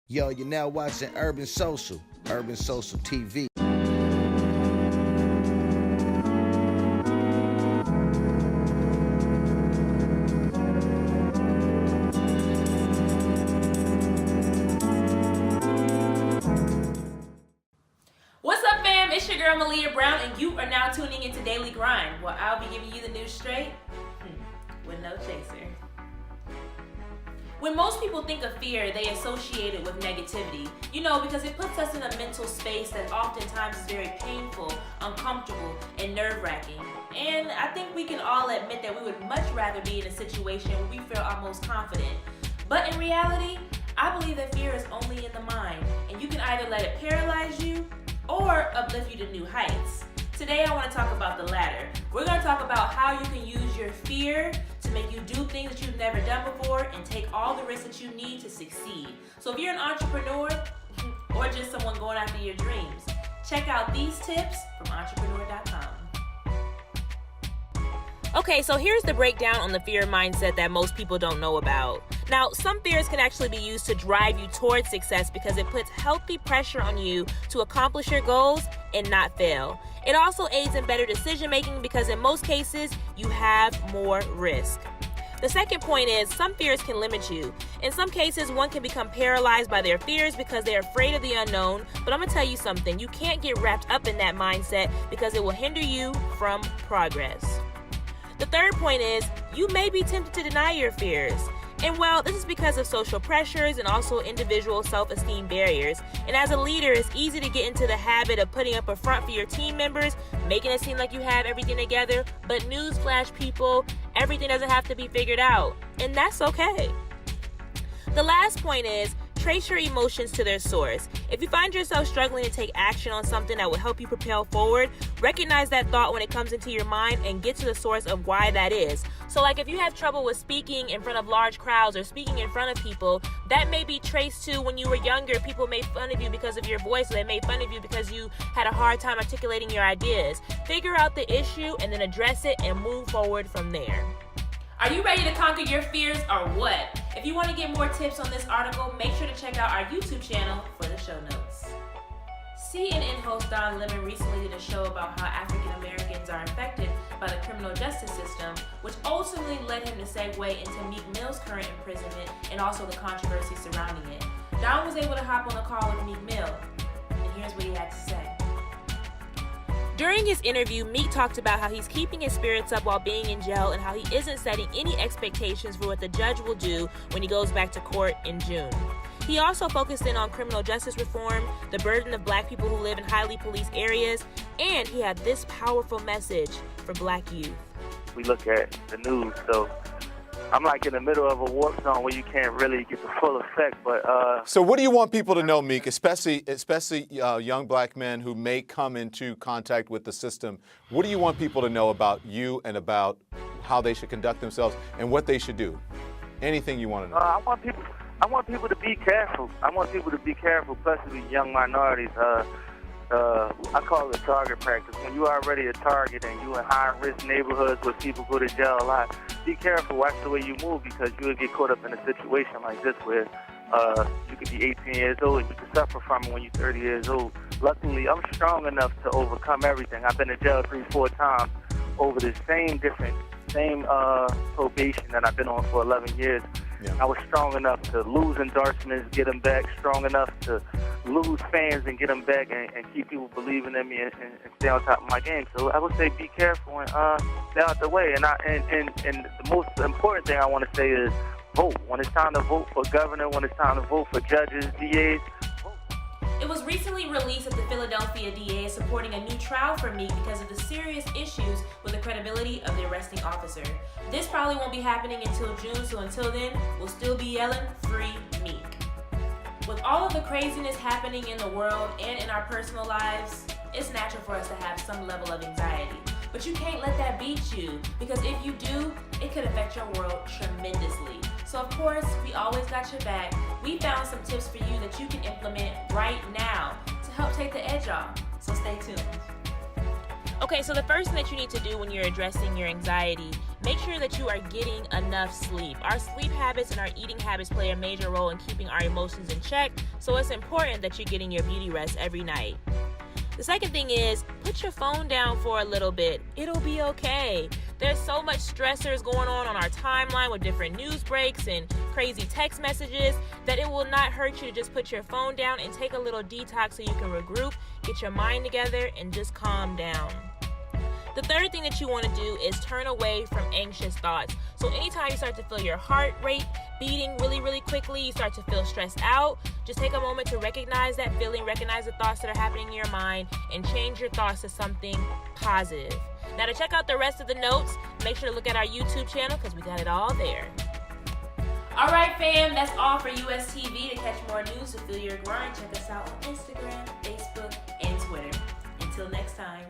Yo, you're now watching UrbanSocial TV. What's up, fam? It's your girl Malia Brown, and you are now tuning into Daily Grind, where I'll be giving you the news straight with no chaser. When most people think of fear, they associate it with negativity, because it puts us in a mental space that oftentimes is very painful, uncomfortable, and nerve-wracking. And I think we can all admit that we would much rather be in a situation where we feel our most confident. But in reality, I believe that fear is only in the mind, and you can either let it paralyze you or uplift you to new heights. Today I want to talk about the latter. We're going to talk about how you can use your fear to make you do things that you've never done before and take all the risks that you need to succeed. So if you're an entrepreneur or just someone going after your dreams, check out these tips from entrepreneur.com. Okay, so here's the breakdown on the fear mindset that most people don't know about. Now, some fears can actually be used to drive you towards success because it puts healthy pressure on you to accomplish your goals and not fail. It also aids in better decision making because in most cases, you have more risk. The second point is some fears can limit you. In some cases, one can become paralyzed by their fears because they're afraid of the unknown. But I'm going to tell you something. You can't get wrapped up in that mindset because it will hinder you from progress. The third point is you may be tempted to deny your fears. And well, this is because of social pressures and also individual self-esteem barriers. And as a leader, it's easy to get into the habit of putting up a front for your team members, making it seem like you have everything together. But newsflash, people, everything doesn't have to be figured out. And that's okay. The last point is trace your emotions to their source. If you find yourself struggling to take action on something that will help you propel forward, recognize that thought when it comes into your mind and get to the source of why that is. So like if you have trouble with speaking in front of large crowds or speaking in front of people, that may be traced to when you were younger, people made fun of you because of your voice, or they made fun of you because you had a hard time articulating your ideas. Figure out the issue and then address it and move forward from there. Are you ready to conquer your fears or what? If you want to get more tips on this article, make sure to check out our YouTube channel for the show notes. CNN host Don Lemon recently did a show about how African Americans are affected by the criminal justice system, which ultimately led him to segue into Meek Mill's current imprisonment and also the controversy surrounding it. Don was able to hop on a call with Meek Mill, and here's what he had to say. During his interview, Meek talked about how he's keeping his spirits up while being in jail and how he isn't setting any expectations for what the judge will do when he goes back to court in June. He also focused in on criminal justice reform, the burden of Black people who live in highly policed areas, and he had this powerful message for Black youth. We look at the news, so I'm like in the middle of a warp zone where you can't really get the full effect. But So what do you want people to know, Meek, especially young Black men who may come into contact with the system? What do you want people to know about you and about how they should conduct themselves and what they should do? Anything you want to know? I want people to be careful. I want people to be careful, especially young minorities. I call it target practice. When you are already a target and you in high-risk neighborhoods where people go to jail a lot, be careful. Watch the way you move because you will get caught up in a situation like this where you could be 18 years old and you can suffer from it when you're 30 years old. Luckily, I'm strong enough to overcome everything. I've been in jail 3-4 times over the same probation that I've been on for 11 years. Yeah. I was strong enough to lose endorsements, get them back, strong enough to lose fans and get them back and keep people believing in me and stay on top of my game. So I would say be careful and stay out the way. And the most important thing I want to say is vote. When it's time to vote for governor, when it's time to vote for judges, DAs, vote. It was recently released that the Philadelphia DA is supporting a new trial for Meek because of the serious issues with the credibility of the arresting officer. This probably won't be happening until June, so until then, we'll still be yelling, "Free Meek." With all of the craziness happening in the world and in our personal lives, it's natural for us to have some level of anxiety. But you can't let that beat you, because if you do, it could affect your world tremendously. So of course, we always got your back. We found some tips for you that you can implement right now to help take the edge off. So stay tuned. Okay, so the first thing that you need to do when you're addressing your anxiety, make sure that you are getting enough sleep. Our sleep habits and our eating habits play a major role in keeping our emotions in check, so it's important that you're getting your beauty rest every night. The second thing is, put your phone down for a little bit. It'll be okay. There's so much stressors going on our timeline with different news breaks and crazy text messages that it will not hurt you to just put your phone down and take a little detox so you can regroup, get your mind together, and just calm down. The third thing that you want to do is turn away from anxious thoughts. So anytime you start to feel your heart rate beating really, really quickly, you start to feel stressed out, just take a moment to recognize that feeling, recognize the thoughts that are happening in your mind, and change your thoughts to something positive. Now, to check out the rest of the notes, make sure to look at our YouTube channel because we got it all there. All right, fam, that's all for US TV. To catch more news to feel your grind, check us out on Instagram, Facebook, and Twitter. Until next time.